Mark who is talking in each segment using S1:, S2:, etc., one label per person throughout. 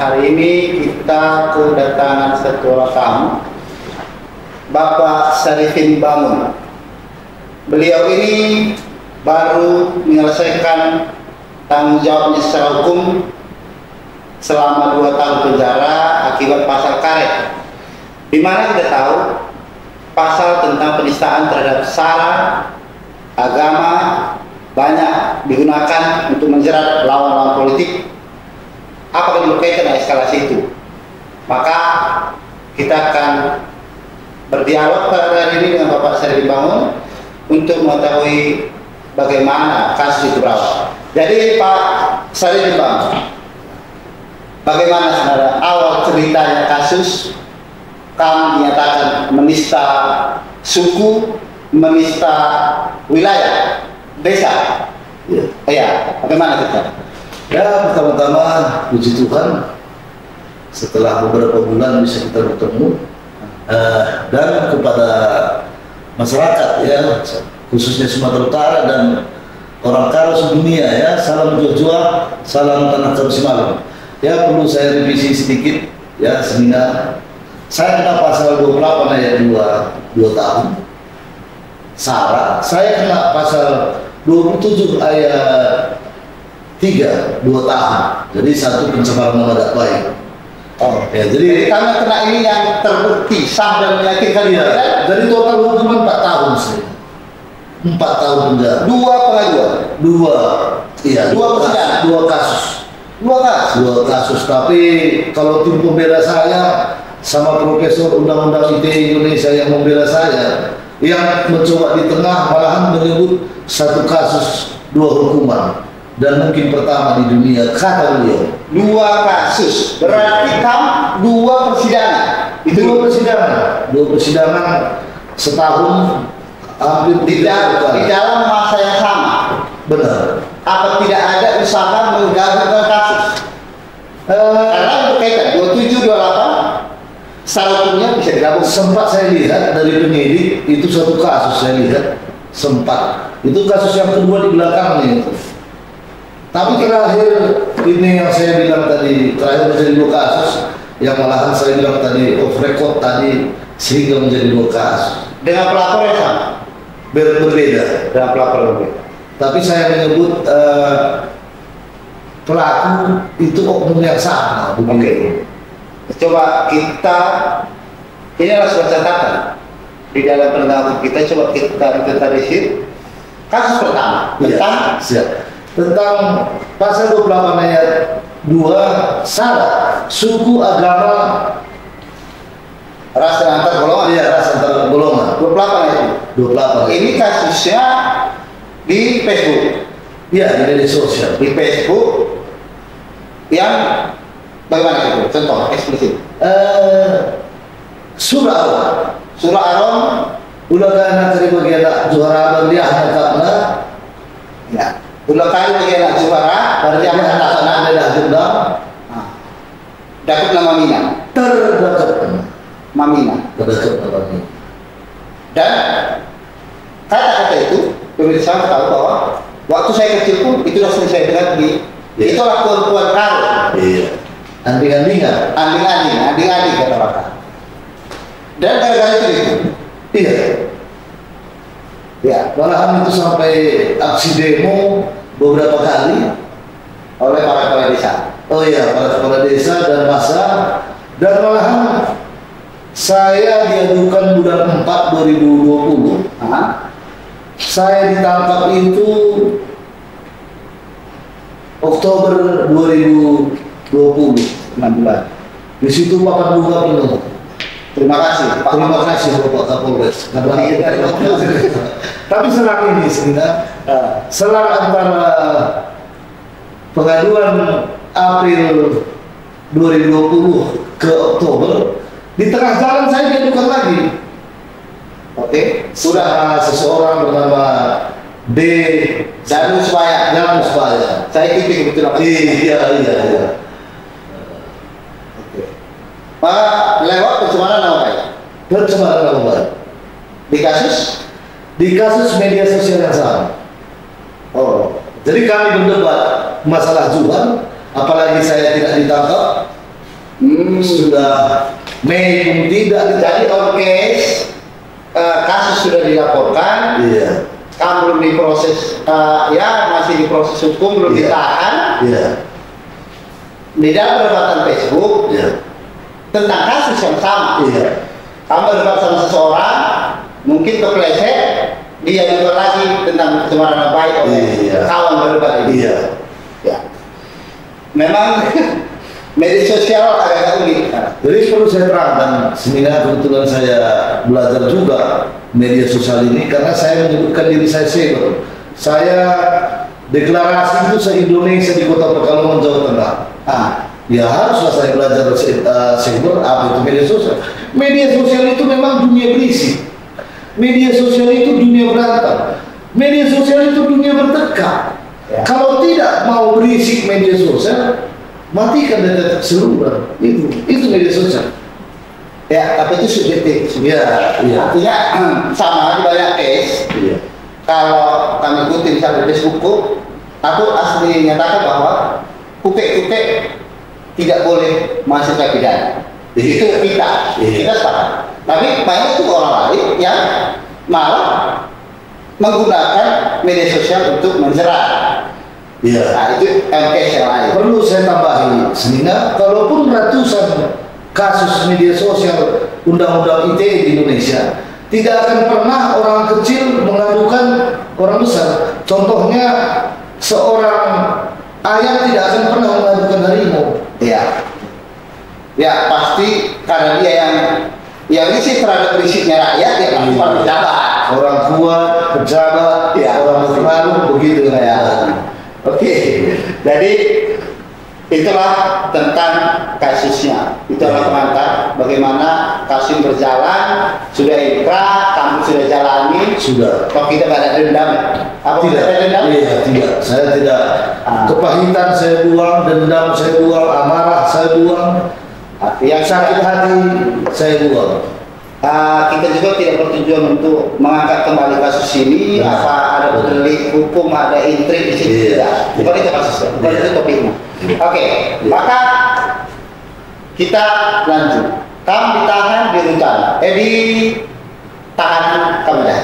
S1: Hari ini kita kedatangan satu orang tamu, Bapak Syarifin Bangun. Beliau ini baru menyelesaikan tanggung jawabnya secara hukum selama 2 tahun penjara akibat pasal karet, di mana kita tahu pasal tentang penistaan terhadap sara agama banyak digunakan untuk menjerat lawan-lawan politik. Apakah berkaitan dengan eskalasi itu? Maka kita akan berdialog pada hari ini dengan Bapak Syarifin Bangun untuk mengetahui bagaimana kasus itu berawal. Jadi Pak Syarifin Bangun, bagaimana sebenarnya awal ceritanya kasus kamu dinyatakan menista suku, menista wilayah, desa? Ya, bagaimana kita?
S2: Ya, pertama-tama puji Tuhan setelah beberapa bulan bisa kita bertemu, dan kepada masyarakat ya, khususnya Sumatera Utara dan orang Karo sedunia ya, salam jua-jua, salam tanah Karo Simalung. Ya, perlu saya revisi sedikit ya, sehingga saya kena pasal 28 ayat 2 tahun sara, saya kena pasal 27 ayat 3 2 tahun. Jadi satu pencemaran nama tak baik.
S1: Oh,
S2: ya, jadi
S1: karena kena ini yang terbukti sah dan meyakinkan
S2: ya, jadi total hukuman 4 tahun sih. 4 tahun penjara.
S1: 2 pengajuan.
S2: 2, iya.
S1: 2 persidangan.
S2: 2 kasus.
S1: 2 kasus.
S2: 2 kasus. Tapi kalau tim pembela saya sama Profesor Undang-Undang ITE Indonesia yang membela saya, yang mencoba di tengah malahan menyebut 1 kasus 2 hukuman. Dan mungkin pertama di dunia, kata beliau.
S1: 2 kasus, berarti kamu 2 persidangan.
S2: Itu 2 persidangan. 2 persidangan setahun hampir
S1: di dalam masa yang sama.
S2: Benar.
S1: Apa tidak ada usaha menggabungkan kasus? Karena berkaitan 27, 28 secara hukumnya bisa digabung.
S2: Sempat saya lihat dari penyidik itu 1 kasus, saya lihat sempat. Itu kasus yang kedua di belakangnya itu. Tapi terakhir ini yang saya bilang tadi, terakhir menjadi 2 kasus, yang malahan saya bilang tadi off record tadi, sehingga menjadi 2 kasus.
S1: Dengan pelapor yang sama?
S2: Berbeda.
S1: Dengan pelapor berbeda.
S2: Tapi saya menyebut pelaku itu oknum yang sama.
S1: Oke. Coba kita, ini adalah sebuah catatan di dalam penegakan kita. Coba kita inventarisir kasus pertama tentang
S2: tentang pasal 28 ayat 2 sara suku, agama,
S1: ras dan antar golongan.
S2: Iya, ras antar golongan.
S1: 28 itu.
S2: 28.
S1: Ini kasusnya di Facebook.
S2: Iya, di media sosial.
S1: Di Facebook yang bagaimana itu? Contoh eksplisit.
S2: Surah Aron.
S1: Surah Aron.
S2: Ulah kana dari bagian juara berliah karena
S1: ya. Ulah kana bagian juara berliah karena
S2: adalah gendam.
S1: Dapat nama Mina.
S2: Terdekat
S1: Mamina.
S2: Terdekat namanya.
S1: Dan kata-kata itu pemirsa tahu bahwa waktu saya kecil pun itu sudah sering saya dengar di itulah perempuan Karo.
S2: Iya. Anding-andingan.
S1: Anding-anding kata mereka. Dan gara-gara itu.
S2: Iya.
S1: Ya,
S2: malahan itu sampai aksi demo beberapa kali
S1: oleh para kepala desa.
S2: Oh iya, para kepala desa dan masa, dan malahan saya diadukan bulan 4 2020. Saya ditangkap itu Oktober 2020,
S1: 6 bulan.
S2: Di situ papan bunga penuh.
S1: Terima kasih.
S2: Terima kasih Bapak Kapolres. Tapi selang ini sehingga selang antara pengaduan April 2020 ke Oktober, di tengah jalan saya diadukan lagi.
S1: Oke.
S2: Sudah seseorang bernama D.
S1: Janus Paya. Saya ikuti kebetulan.
S2: Iya.
S1: Pak, lewat pencemaran nama baik.
S2: Pencemaran nama baik. Di kasus media sosial yang sama.
S1: Oh,
S2: jadi kami berdebat masalah Juhan, apalagi saya tidak ditangkap, Sudah Mei pun tidak.
S1: Jadi on case, kasus sudah dilaporkan,
S2: Iya.
S1: kamu belum diproses, ya masih diproses hukum, belum
S2: Iya.
S1: ditahan.
S2: Iya.
S1: Di dalam perdebatan Facebook
S2: Iya.
S1: tentang kasus yang sama,
S2: Iya.
S1: kamu berdebat sama seseorang, mungkin kepleset, dia juga lagi tentang pencemaran nama baik oleh
S2: Iya.
S1: kawan berdebat ini.
S2: Iya.
S1: Ya. Memang media sosial agak unik.
S2: Jadi perlu saya terangkan, sehingga kebetulan saya belajar juga media sosial ini karena saya menyebutkan diri saya cyber. Saya deklarasi itu se-Indonesia di Kota Pekalongan, Jawa Tengah. Ya haruslah saya belajar cyber, apa itu media sosial. Media sosial itu memang dunia berisik. Media sosial itu dunia berantem. Media sosial itu dunia bertengkar.
S1: Ya.
S2: Kalau tidak mau berisik media sosial, matikan data seluruh. Itu media sosial.
S1: Ya, tapi itu subjektif.
S2: Iya, iya.
S1: Artinya sama di banyak case.
S2: Iya.
S1: Kalau kami ikutin misalnya di Facebookku, aku asli nyatakan bahwa kutek-kutek tidak boleh masuk ke pidana.
S2: Iya.
S1: Itu kita sepakat. Tapi banyak juga orang lain yang malah menggunakan media sosial untuk menjerah.
S2: Iya.
S1: Nah, itu case yang lain.
S2: Perlu saya tambahi, sehingga kalaupun ratusan kasus media sosial undang-undang ITE di Indonesia, tidak akan pernah orang kecil mengadukan orang besar. Contohnya seorang ayam tidak akan pernah mengadukan harimau.
S1: Ya, ya pasti karena dia yang risik terhadap risiknya rakyat, ya pasti para pejabat.
S2: Orang kuat, pejabat,
S1: Ya.
S2: orang berpengaruh, begitu ya.
S1: Oke, jadi itulah tentang kasusnya. Itulah pengantar bagaimana kasus berjalan, sudah inkrah, kamu sudah jalani.
S2: Sudah.
S1: Kalau kita nggak ada dendam, apa
S2: Tidak,
S1: ada dendam?
S2: iya, tidak. Saya tidak. Kepahitan saya buang, dendam saya buang, amarah saya buang,
S1: Yang
S2: sakit hati saya buang.
S1: kita juga tidak bertujuan untuk mengangkat kembali kasus ini.
S2: Benar.
S1: Apa ada
S2: Benar.
S1: delik hukum, ada intrik di situ,
S2: Iya.
S1: tidak. Bukan itu kasusnya, bukan
S2: Iya.
S1: itu topiknya.
S2: Iya.
S1: Oke,
S2: Iya.
S1: maka kita lanjut. Kamu ditahan di rutan, di tahanan kamu dah.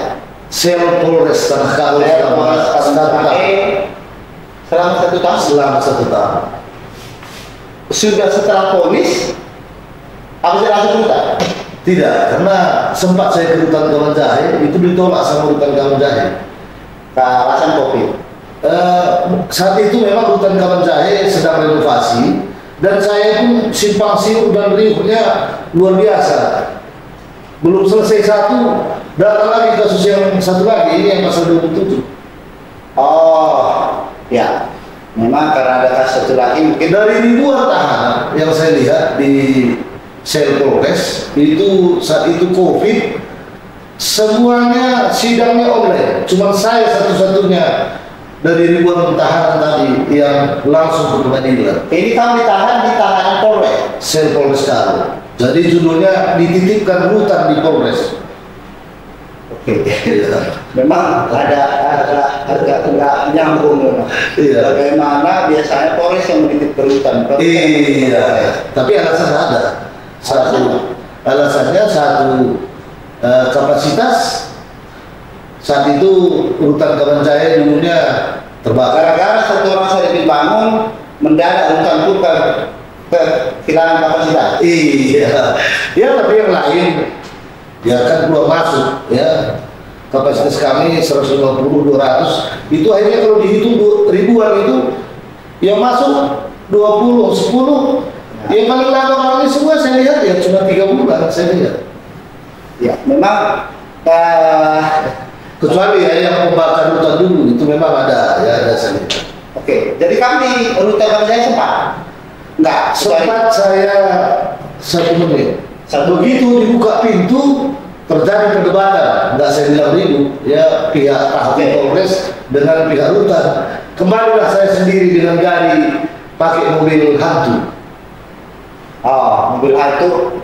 S2: Sel Polres Tanah Karo
S1: Selama 1 tahun.
S2: selama 1 tahun.
S1: Sudah setelah polis, apa sih langsung rutan?
S2: Tidak, karena sempat saya ke Rutan Kaman Jahe, itu ditolak sama Rutan Kaman Jahe.
S1: Alasan COVID.
S2: Saat itu memang Rutan Kaman Jahe sedang renovasi, dan saya pun simpang siur dan riuhnya luar biasa. Belum selesai satu, datang lagi kasus yang satu lagi, ini yang pasal 27.
S1: Oh, ya. Memang karena ada kasus satu lagi mungkin.
S2: Dari ribuan tahanan yang saya lihat di sel Polres, itu saat itu COVID, semuanya sidangnya online. Cuma saya satu-satunya dari ribuan tahanan tadi yang langsung ke pengadilan.
S1: Ini kamu ditahan di tahanan Polres.
S2: Sel Polres Karo. Jadi judulnya dititipkan rutan di Polres.
S1: Oke.
S2: Iya.
S1: Memang ada nggak nyambung memang.
S2: Iya.
S1: Bagaimana biasanya Polres yang menitip ke rutan?
S2: Iya. Tapi alasan ada. Alasannya satu, kapasitas. Saat itu Rutan Kaman Jahe dulunya terbakar.
S1: Gara-gara satu orang saya dibangun mendadak rutan pun kehilangan kapasitas.
S2: Iya, ya tapi yang lain ya kan keluar masuk ya, kapasitas kami 150, 200 itu akhirnya kalau dihitung ribuan itu yang masuk 20, 10 yang paling lama orang ini semua saya lihat ya cuma 3 bulan saya lihat
S1: Ya, memang
S2: kecuali ya yang membakar rutan dulu itu memang ada ya, ada saya lihat.
S1: oke. Jadi kami di rutan Kaman Jahe sempat? Enggak,
S2: Sempat saya 1 menit. Begitu dibuka pintu terjadi perdebatan. Enggak saya bilang ribut ya, pihak ahli Polres dengan pihak rutan. Kembalilah saya sendiri dengan Gari pakai mobil hantu.
S1: Oh, mobil hantu,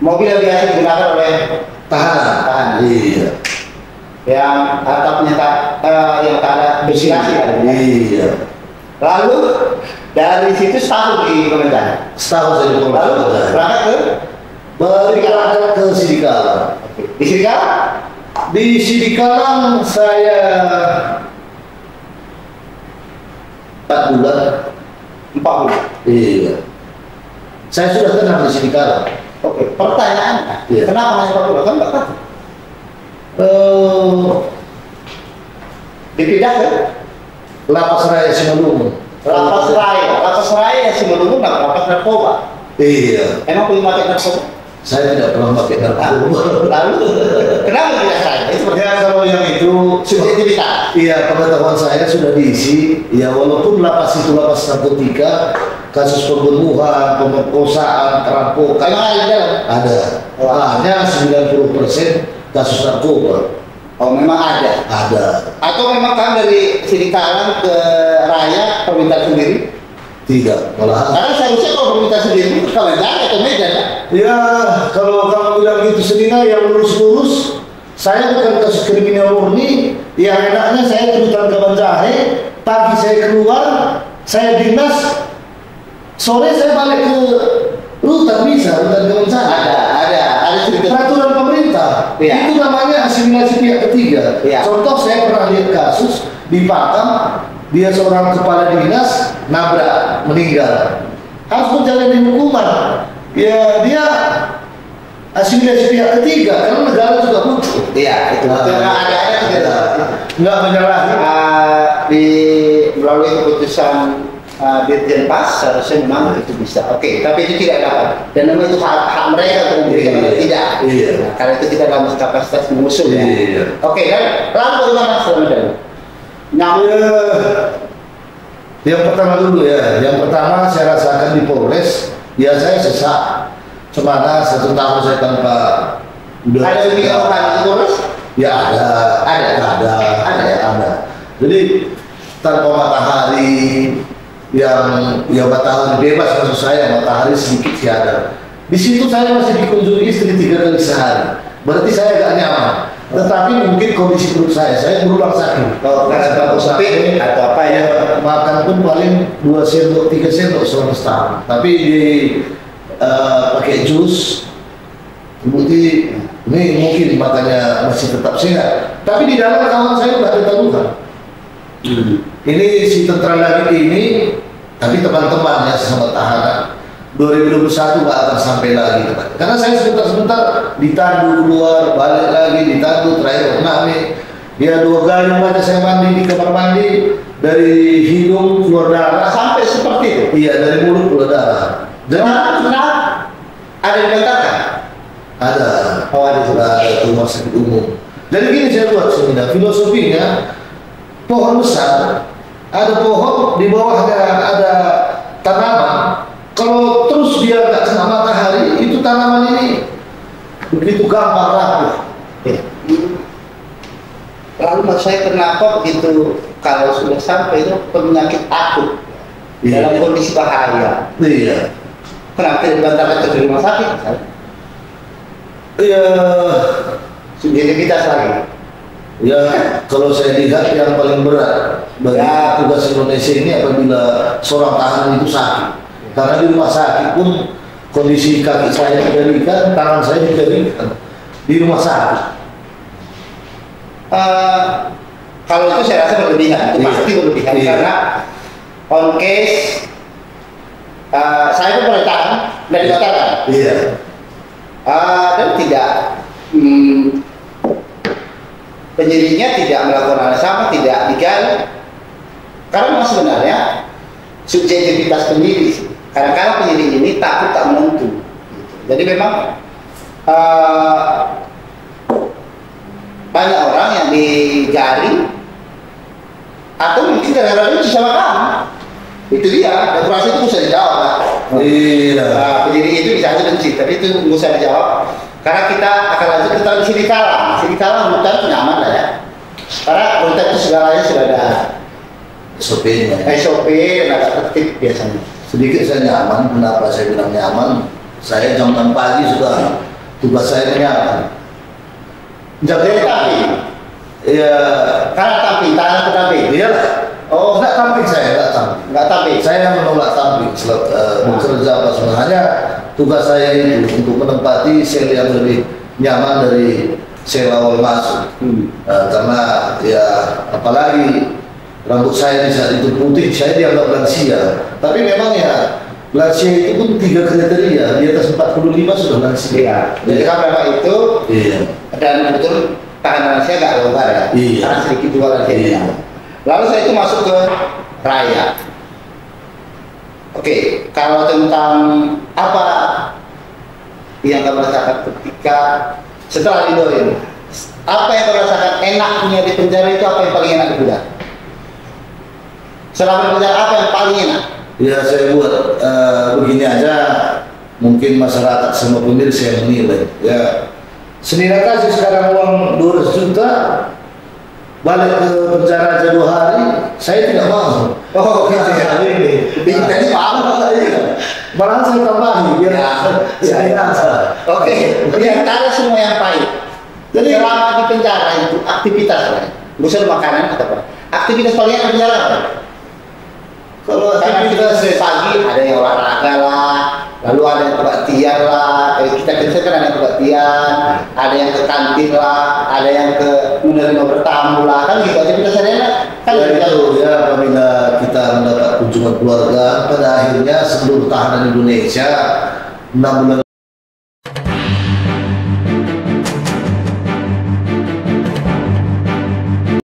S1: mobil yang biasa digunakan oleh
S2: Tahanan. Iya.
S1: yang atapnya yang tak ada ventilasi kan?
S2: Iya.
S1: Lalu dari situ setahun di Komendan.
S2: Setahun saya di Polres.
S1: Lalu berangkat ke
S2: Berangkat ke Sidikalang.
S1: di Sidikalang.
S2: Di Sidikalang saya 4 bulan.
S1: 4 bulan.
S2: Iya. Saya sudah tenang di Sidikalang.
S1: Oke. Pertanyaan,
S2: Iya.
S1: kenapa hanya 4 bulan? Kan nggak tahu. Dipindah ke
S2: Lapas Raya Simalungun.
S1: Lapas Raya Simalungun, lapas narkoba.
S2: Iya.
S1: Emang punya pakai narkoba?
S2: Saya tidak pernah pakai narkoba.
S1: Lalu kenapa tidak saya? Itu
S2: Ya kalau yang itu
S1: subjektivitas.
S2: iya, pengetahuan saya sudah diisi. Ya walaupun lapas itu lapas narkotika, kasus pembunuhan, pemerkosaan, perampokan
S1: Emang ada di dalam?
S2: ada. Hanya 90% kasus narkoba.
S1: Oh, memang ada.
S2: Ada.
S1: Atau memang kan dari Sidikalang ke Raya permintaan sendiri?
S2: Tidak, malahan.
S1: Karena seharusnya kalau permintaan sendiri itu ke Medan atau Medan ya?
S2: Ya, kalau kamu bilang gitu Selina yang lurus-lurus, saya bukan kasus kriminal murni. Yang enaknya saya kedutaan kawan jahe, pagi saya keluar, saya dinas, sore saya balik ke rutan bisa, rutan kawan jahe.
S1: Ada cerita.
S2: Peraturan pemerintah,
S1: Iya.
S2: itu namanya asimilasi pihak ketiga.
S1: Iya.
S2: Contoh saya pernah lihat kasus di Pakam, dia seorang kepala dinas nabrak meninggal, harus menjalani hukuman. Ya dia asimilasi pihak ketiga karena negara juga muncul.
S1: Iya, itu. Ada.
S2: Nggak menyalahi.
S1: Di melalui keputusan Dirjen Pas seharusnya memang itu bisa. Oke, tapi itu tidak dapat. Dan memang itu hak mereka untuk memberikan atau tidak.
S2: Iya.
S1: Nah, karena itu kita dalam kapasitas mengusung. Ya.
S2: Iya.
S1: Oke, dan lalu bagaimana selanjutnya?
S2: Yang pertama dulu ya. Yang pertama saya rasakan di Polres, ya saya sesak. Semana 1 tahun saya tanpa
S1: Ada yang dikatakan di Polres?
S2: Ya ada. Jadi tanpa matahari yang matahari bebas maksud saya, matahari sedikit sih ada. Di situ saya masih dikunjungi istri 3 kali sehari. Berarti saya agak nyaman. Tetapi mungkin kondisi perut saya berulang sakit.
S1: Kalau karena terlalu sakit atau apa ya?
S2: Makan pun paling 2 sendok 3 sendok selama setahun. Tapi di pakai jus, terbukti ini mungkin makanya masih tetap sehat. Tapi di dalam kawan saya udah ada taruhan. Ini si tentara lagi ini, tapi teman-teman ya sesama tahanan 2021 nggak akan sampai lagi karena saya sebentar ditandu keluar, balik lagi ditandu, terakhir kami ya 2 kali aja saya mandi di kamar mandi, dari hidung keluar darah
S1: Sampai seperti itu.
S2: iya, dari mulut keluar darah. Jadi
S1: Ada yang dikatakan?
S2: ada.
S1: Oh, ada juga.
S2: Ada rumah sakit umum. Jadi gini saya buat seminar, filosofinya pohon besar, ada pohon di bawahnya ada tanaman. Kalau terus dia nggak kena matahari, itu tanaman ini begitu gampang rapuh.
S1: Ya. Lalu maksud saya kenapa begitu kalau sudah sampai itu penyakit akut dalam kondisi bahaya?
S2: Iya.
S1: Kenapa tidak dibantarkan ke rumah sakit?
S2: Iya.
S1: Subjektivitas lagi.
S2: Ya, kalau saya lihat yang paling berat bagi tugas Indonesia ini apabila seorang tahanan itu sakit. Karena di rumah sakit pun kondisi kaki saya dikerikan, tangan saya dikerikan di rumah sakit.
S1: Kalau itu saya rasa berlebihan, itu pasti berlebihan karena on case saya pun pernah tahan dan dikatakan.
S2: Iya.
S1: Dan tidak penyidiknya tidak melakukan hal sama, tidak digali. Karena memang sebenarnya subjektivitas penyidik. Kadang-kadang penyidik ini takut tak menentu. Jadi memang banyak orang yang dijaring atau mungkin kadang-kadang itu sama kamu. Itu dia, dan kurasa itu bisa dijawab lah.
S2: Iya.
S1: Penyidik itu bisa aja benci, tapi itu nggak usah dijawab. Karena kita akan lanjut kita di Sidikalang. Sidikalang hutan nyaman lah ya. Karena hutan itu segalanya sudah ada
S2: SOP-nya.
S1: SOP dan ada tertib biasanya.
S2: Sedikit saya nyaman. Kenapa saya bilang nyaman? Saya jam 6 pagi sudah tugas saya nyaman.
S1: Jadi tapi,
S2: Iya.
S1: karena tapi, tangan ke tapi.
S2: Iya.
S1: Oh,
S2: Enggak tamping saya, enggak tamping.
S1: nggak tapi.
S2: Saya menolak tamping bekerja apa sebenarnya tugas saya itu untuk menempati sel yang lebih nyaman dari sel awal masuk. Karena ya apalagi rambut saya di saat itu putih, saya dianggap lansia. Tapi memang ya lansia itu pun 3 kriteria, di atas 45 sudah lansia.
S1: Iya. Jadi kalau memang itu
S2: Iya.
S1: dan betul tahanan lansia nggak longgar ya.
S2: Iya.
S1: Karena sedikit juga lansia.
S2: Iya.
S1: Lalu saya itu masuk ke raya. Oke, kalau tentang apa yang kamu rasakan ketika setelah didoain, apa yang kamu rasakan enaknya di penjara itu, apa yang paling enak di penjara? Selama di penjara apa yang paling enak?
S2: Ya saya buat begini aja, mungkin masyarakat semua pemirsa yang menilai. Ya, senilai kasih sekarang uang 200 juta, balik ke penjara aja 2 hari, saya tidak mau.
S1: Oh gitu ya. Ini paham.
S2: Malah saya tambahin biar saya rasa.
S1: Oke, di antara semua yang pahit.
S2: Jadi
S1: Selama di penjara itu aktivitas apa? Bukan makanan atau apa? Aktivitas paling enak di penjara apa?
S2: kalau
S1: Karena kita
S2: aktivitas
S1: pagi ada yang olahraga lah, lalu ada yang kebaktian lah, kita kerja kan ada yang kebaktian, ada yang ke kantin lah, ada yang ke menerima bertamu lah, kan gitu aja kita sadar kan
S2: ya
S1: gitu.
S2: itu ya apabila kita mendapat kunjungan keluarga, pada akhirnya seluruh tahanan Indonesia 6 bulan